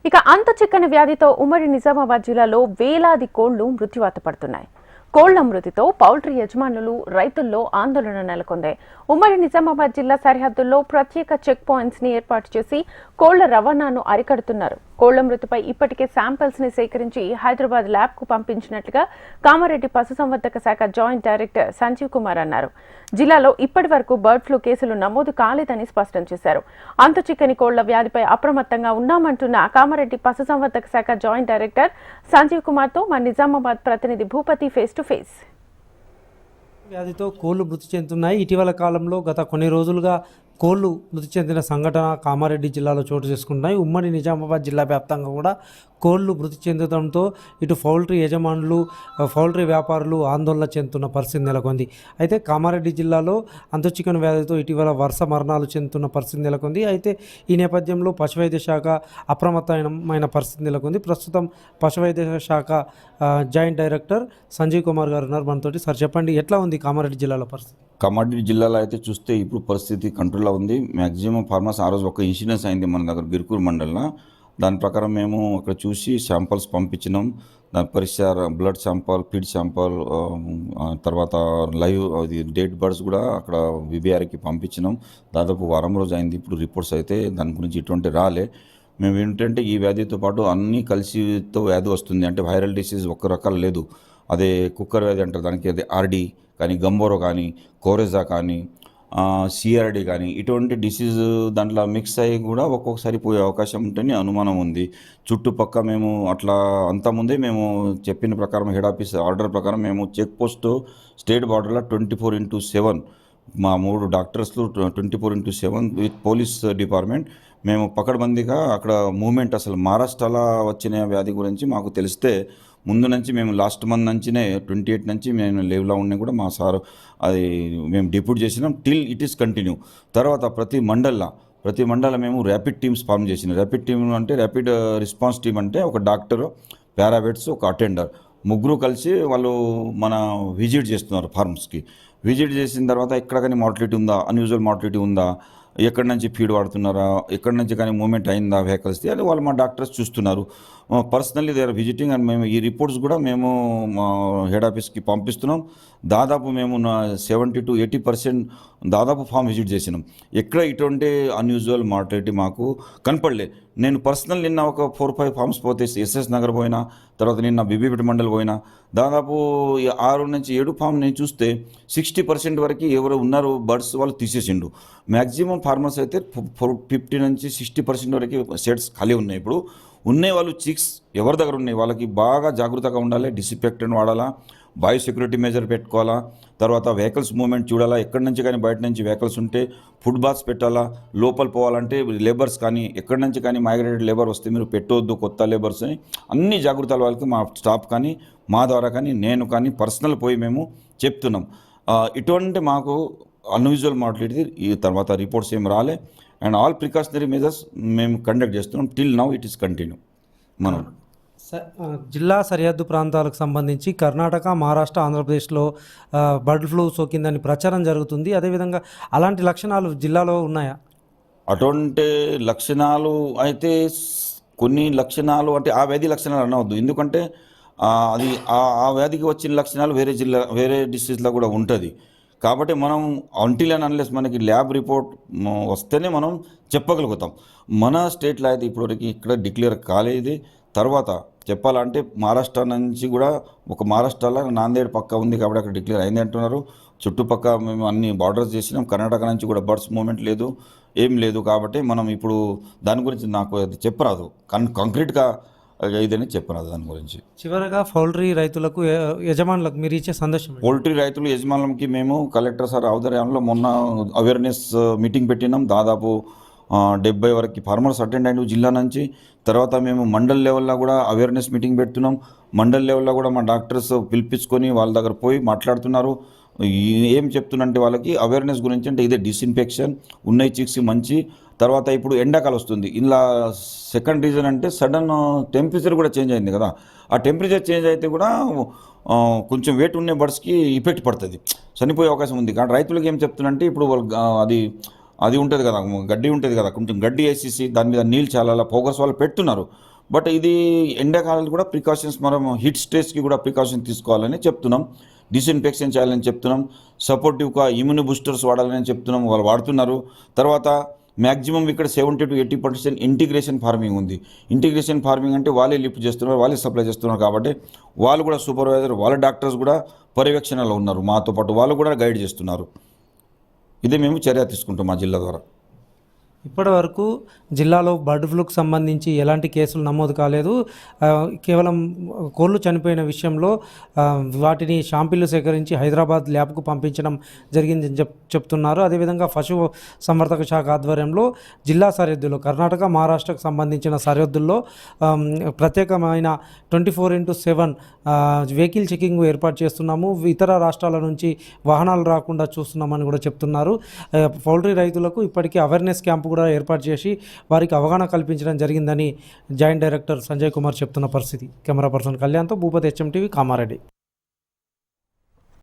ఇక అంత చిక్కని వ్యాధితో ఉమ్మడి నిజామాబాద్ జిల్లాలో వేలాది కోళ్లు మృత్యువాత పడుతున్నాయి. కోళ్ల మృతితో పౌల్ట్రీ యజమానులు, రైతుల్లో ఆందోళన నెలకొంది. ఉమ్మడి నిజామాబాద్ జిల్లా సరిహద్దుల్లో ప్రత్యేక చెక్ పాయింట్స్ ని ఏర్పాటు చేసి కోళ్ల రవాణాను అరికడుతున్నారు. కోళ్ల మృతిపై ఇప్పటికే శాంపిల్స్ ని సేకరించి హైదరాబాద్ ల్యాబ్ కు పంపించినట్లుగా కామారెడ్డి పశుసంవర్ధక శాఖ జాయింట్ డైరెక్టర్ సంజీవ్ కుమార్ అన్నారు. జిల్లాలో ఇప్పటి వరకు బర్డ్ ఫ్లూ కేసులు నమోదు కాలేదని స్పష్టం చేశారు. అంతు చిక్కని కోళ్ల వ్యాధిపై అప్రమత్తంగా ఉన్నామంటున్న కామారెడ్డి పశుసంవర్ధక శాఖ జాయింట్ డైరెక్టర్ సంజీవ్ కుమార్ తో మా నిజామాబాద్ ప్రతినిధి భూపతి ఫేస్ టు ఫేస్. వ్యాధితో కోళ్లు మృతి చెందుతున్నాయి. ఇటీవల కాలంలో గత కొన్ని రోజులుగా కోళ్లు మృతి చెందిన సంఘటన కామారెడ్డి జిల్లాలో చోటు చేసుకుంటున్నాయి. ఉమ్మడి నిజామాబాద్ జిల్లా వ్యాప్తంగా కూడా కోళ్లు మృతి చెందడంతో ఇటు పౌల్ట్రీ యజమానులు, పౌల్ట్రీ వ్యాపారులు ఆందోళన చెందుతున్న పరిస్థితి నెలకొంది. అయితే కామారెడ్డి జిల్లాలో అంతుచికెన్ వ్యాధితో ఇటీవల వరుస మరణాలు చెందుతున్న పరిస్థితి నెలకొంది. అయితే ఈ నేపథ్యంలో పశువైద్య శాఖ అప్రమత్తమైన పరిస్థితి నెలకొంది. ప్రస్తుతం పశువైద్య శాఖ జాయింట్ డైరెక్టర్ సంజీవ్ కుమార్ గారు ఉన్నారు మనతోటి. సార్ చెప్పండి, ఎట్లా ఉంది కామారెడ్డి జిల్లాలో పరిస్థితి? కామారెడ్డి జిల్లాలో అయితే చూస్తే ఇప్పుడు పరిస్థితి కంట్రోల్లో ఉంది. మ్యాక్సిమం ఫార్మర్స్ ఆ రోజు ఒక ఇన్సిడెన్స్ అయింది మన దగ్గర గిర్కూర్ మండలంలో. దాని ప్రకారం మేము అక్కడ చూసి శాంపల్స్ పంపించినాం. దాని పరీక్ష, బ్లడ్ శాంపల్, ఫీడ్ శాంపల్, తర్వాత లైవ్ అది డెడ్ బర్డ్స్ కూడా అక్కడ విబిఆర్కి పంపించినాం. దాదాపు వారం రోజు అయింది. ఇప్పుడు రిపోర్ట్స్ అయితే దాని గురించి ఇటువంటి రాలే. మేము ఏంటంటే ఈ వ్యాధితో పాటు అన్నీ కలిసితో వ్యాధి వస్తుంది. అంటే వైరల్ డిసీజ్ ఒక్క రకాలు లేదు. అదే కుక్కర్ వ్యాధి అంటారు, దానికి అదే ఆర్డీ కానీ, గంబోరో కానీ, కోరెజా కానీ, సిఆర్డి కానీ, ఇటువంటి డిసీజ్ దాంట్లో మిక్స్ అయ్యి కూడా ఒక్కొక్కసారి పోయే అవకాశం ఉంటేనే అనుమానం ఉంది. చుట్టుపక్క మేము అట్లా అంతకుముందే మేము చెప్పిన ప్రకారం హెడ్ ఆఫీస్ ఆర్డర్ ప్రకారం మేము చెక్ పోస్ట్ స్టేట్ బార్డర్లో 24/7 మా 3 డాక్టర్స్లు 24/7 విత్ పోలీస్ డిపార్ట్మెంట్ మేము పకడ్బందీగా అక్కడ మూమెంట్. అసలు మహారాష్ట్రలో వచ్చిన వ్యాధి గురించి మాకు తెలిస్తే ముందు నుంచి మేము లాస్ట్ మంత్ నుంచినే 28 నుంచి మేము లేవ్లో ఉన్నాయి కూడా మా సార్ అది మేము డిప్యూట్ చేసినాం. Till it is continue. తర్వాత ప్రతి మండల మేము ర్యాపిడ్ టీమ్స్ ఫామ్ చేసినాం. ర్యాపిడ్ టీమ్ అంటే ర్యాపిడ్ రెస్పాన్స్ టీమ్ అంటే ఒక డాక్టరు, పారావెట్స్, ఒక అటెండర్, ముగ్గురు కలిసి వాళ్ళు మన విజిట్ చేస్తున్నారు ఫార్మ్స్కి. విజిట్ చేసిన తర్వాత ఎక్కడ కానీ మార్టిలిటీ ఉందా, అన్యూజువల్ మార్టిలిటీ ఉందా, ఎక్కడి నుంచి ఫీడ్ వాడుతున్నారా, ఎక్కడి నుంచి కానీ మూమెంట్ అయిందా వెహికల్స్ది, అది వాళ్ళు మా డాక్టర్స్ చూస్తున్నారు. Personally they are visiting. And మేము ఈ రిపోర్ట్స్ కూడా మేము మా హెడ్ ఆఫీస్కి పంపిస్తున్నాం. దాదాపు మేము 70 to 80% దాదాపు ఫామ్ విజిట్ చేసినాం. ఎక్కడ ఇటువంటి అన్యూజువల్ మార్టిలిటీ మాకు కనపడలే. నేను పర్సనల్ నిన్న ఒక 4-5 ఫామ్స్ పోతే ఎస్ఎస్ నగర్ పోయినా, తర్వాత నిన్న బీబీపేట మండల్ పోయినా, దాదాపు 6 నుంచి 7 ఫామ్ నేను చూస్తే 60% వరకు ఎవరు ఉన్నారు బర్డ్స్ వాళ్ళు తీసేసిండు. మ్యాక్సిమం ఫార్మర్స్ అయితే 50 నుంచి 60% వరకు సెట్స్ ఖాళీ ఉన్నాయి. ఇప్పుడు ఉన్నాయి వాళ్ళు చిక్స్ ఎవరి దగ్గర ఉన్నాయి వాళ్ళకి బాగా జాగ్రత్తగా ఉండాలి. డిసిన్ఫెక్టెంట్ వాడాలా, బయోసెక్యూరిటీ మెజర్ పెట్టుకోవాలా, తర్వాత వెహికల్స్ మూవ్మెంట్ చూడాలా. ఎక్కడి నుంచి కానీ బయట నుంచి వెహికల్స్ ఉంటే ఫుడ్ బాత్స్ పెట్టాలా. లోపల పోవాలంటే లేబర్స్ కానీ ఎక్కడి నుంచి కానీ మైగ్రేటెడ్ లేబర్ వస్తే మీరు పెట్టవద్దు, కొత్త లేబర్స్ అని అన్ని జాగ్రత్తలు వాళ్ళకి మా స్టాఫ్ కానీ మా ద్వారా కానీ నేను కానీ పర్సనల్ పోయి మేము చెప్తున్నాం. ఇటువంటి మాకు అన్యూజువల్ మార్టిలిటీ ఈ తర్వాత రిపోర్ట్స్ ఏం రాలే. అండ్ ఆల్ ప్రికాషనరీ మెజర్స్ మేము కండక్ట్ చేస్తున్నాం. Till now it is continue. మనం జిల్లా సరిహద్దు ప్రాంతాలకు సంబంధించి కర్ణాటక, మహారాష్ట్ర, ఆంధ్రప్రదేశ్లో బర్డ్ ఫ్లూ సోకిందని ప్రచారం జరుగుతుంది. అదేవిధంగా అలాంటి లక్షణాలు జిల్లాలో ఉన్నాయా? అటువంటి లక్షణాలు అయితే కొన్ని లక్షణాలు అంటే ఆ వ్యాధి లక్షణాలు అనవద్దు. ఎందుకంటే అది ఆ వ్యాధికి వచ్చిన లక్షణాలు వేరే డిస్ట్రిక్ట్స్లో కూడా ఉంటుంది. కాబట్టి మనం అంటిల్ అండ్ అన్లెస్ మనకి ల్యాబ్ రిపోర్ట్ వస్తేనే మనం చెప్పగలుగుతాం. మన స్టేట్లో అయితే ఇప్పటివరకు ఇక్కడ డిక్లేర్ కాలేదు. తర్వాత చెప్పాలంటే మహారాష్ట్ర నుంచి కూడా ఒక మహారాష్ట్రలో నాందేడ్ పక్క ఉంది కాబట్టి అక్కడ డిక్లేర్ అయింది అంటున్నారు. చుట్టుపక్క మేము అన్ని బార్డర్స్ చేసినాం. కర్ణాటక నుంచి కూడా బర్డ్స్ మూమెంట్ లేదు, ఏం లేదు. కాబట్టి మనం ఇప్పుడు దాని గురించి నాకు అది చెప్పరాదు, కాంక్రీట్గా ఇదని చెప్పరాదు దాని గురించి. చివరగా పౌల్ట్రీ రైతులకు, యజమానులకు మీరు ఇచ్చే సందేశం? పౌల్ట్రీ రైతులు యజమానులకి మేము కలెక్టర్ సార్ ఆధ్వర్యంలో మొన్న అవేర్నెస్ మీటింగ్ పెట్టినాం. దాదాపు 70 వరకు ఫార్మర్స్ అటెండ్ అయిన జిల్లా నుంచి. తర్వాత మేము మండల్ లెవెల్లో కూడా అవేర్నెస్ మీటింగ్ పెడుతున్నాం. మండల్ లెవెల్లో కూడా మా డాక్టర్స్ పిలిపించుకొని వాళ్ళ దగ్గర పోయి మాట్లాడుతున్నారు. ఏం చెప్తున్నంటే వాళ్ళకి అవేర్నెస్ గురించి అంటే ఇదే డిస్ఇన్ఫెక్షన్ ఉన్నాయి చిక్స్ మంచి. తర్వాత ఇప్పుడు ఎండాకాలం వస్తుంది. ఇలా సెకండ్ రీజన్ అంటే సడన్ టెంపరేచర్ కూడా చేంజ్ అయింది కదా. ఆ టెంపరేచర్ చేంజ్ అయితే కూడా కొంచెం వెయిట్ ఉన్న బర్డ్స్కి ఎఫెక్ట్ పడుతుంది, చనిపోయే అవకాశం ఉంది. కానీ రైతులకు ఏం చెప్తున్నంటే ఇప్పుడు వాళ్ళు అది ఉంటుంది కదా, గడ్డి ఉంటుంది కదా, కొంచెం గడ్డి వేసేసి దాని మీద నీళ్ళు చాలా ప్రోగ్రెస్ వాళ్ళు పెడుతున్నారు. బట్ ఇది ఎండాకాలంలో కూడా ప్రికాషన్స్ మనం హిట్ స్ట్రెస్కి కూడా ప్రికాషన్ తీసుకోవాలని చెప్తున్నాం. డిస్ఇన్ఫెక్షన్ చేయాలని చెప్తున్నాం. సపోర్టివ్గా ఇమ్యూని బూస్టర్స్ వాడాలని చెప్తున్నాం. వాళ్ళు వాడుతున్నారు. తర్వాత మ్యాక్సిమం ఇక్కడ 70 to 80% ఇంటిగ్రేషన్ ఫార్మింగ్ ఉంది. ఇంటిగ్రేషన్ ఫార్మింగ్ అంటే వాళ్ళే లిఫ్ట్ చేస్తున్నారు, వాళ్ళే సప్లై చేస్తున్నారు. కాబట్టి వాళ్ళు కూడా సూపర్వైజర్, వాళ్ళ డాక్టర్స్ కూడా పర్యవేక్షణలో ఉన్నారు. మాతో పాటు వాళ్ళు కూడా గైడ్ చేస్తున్నారు. ఇదే మేము చర్య తీసుకుంటాం మా జిల్లా ద్వారా. ఇప్పటి వరకు జిల్లాలో బర్డ్ ఫ్లూకు సంబంధించి ఎలాంటి కేసులు నమోదు కాలేదు. కేవలం కోళ్ళు చనిపోయిన విషయంలో వాటిని శాంపిల్లు సేకరించి హైదరాబాద్ ల్యాబ్కు పంపించడం జరిగిందని చెప్తున్నారు. అదేవిధంగా పశు సంవర్ధక శాఖ ఆధ్వర్యంలో జిల్లా సరిహద్దులో కర్ణాటక, మహారాష్ట్రకు సంబంధించిన సరిహద్దుల్లో ప్రత్యేకమైన 24/7 వెహికల్ చెకింగ్ ఏర్పాటు చేస్తున్నాము. ఇతర రాష్ట్రాల నుంచి వాహనాలు రాకుండా చూస్తున్నామని కూడా చెప్తున్నారు. పౌల్ట్రీ రైతులకు ఇప్పటికీ అవేర్నెస్ క్యాంపు కూడా ఏర్పాటు చేసి వారికి అవగాహన కల్పించడం జరిగిందని జాయింట్ డైరెక్టర్ సంజయ్ కుమార్ చెప్తున్న పరిస్థితి. కెమెరా పర్సన్ కళ్యాణ్తో భూపతి, HM టీవీ, కామారెడ్డి.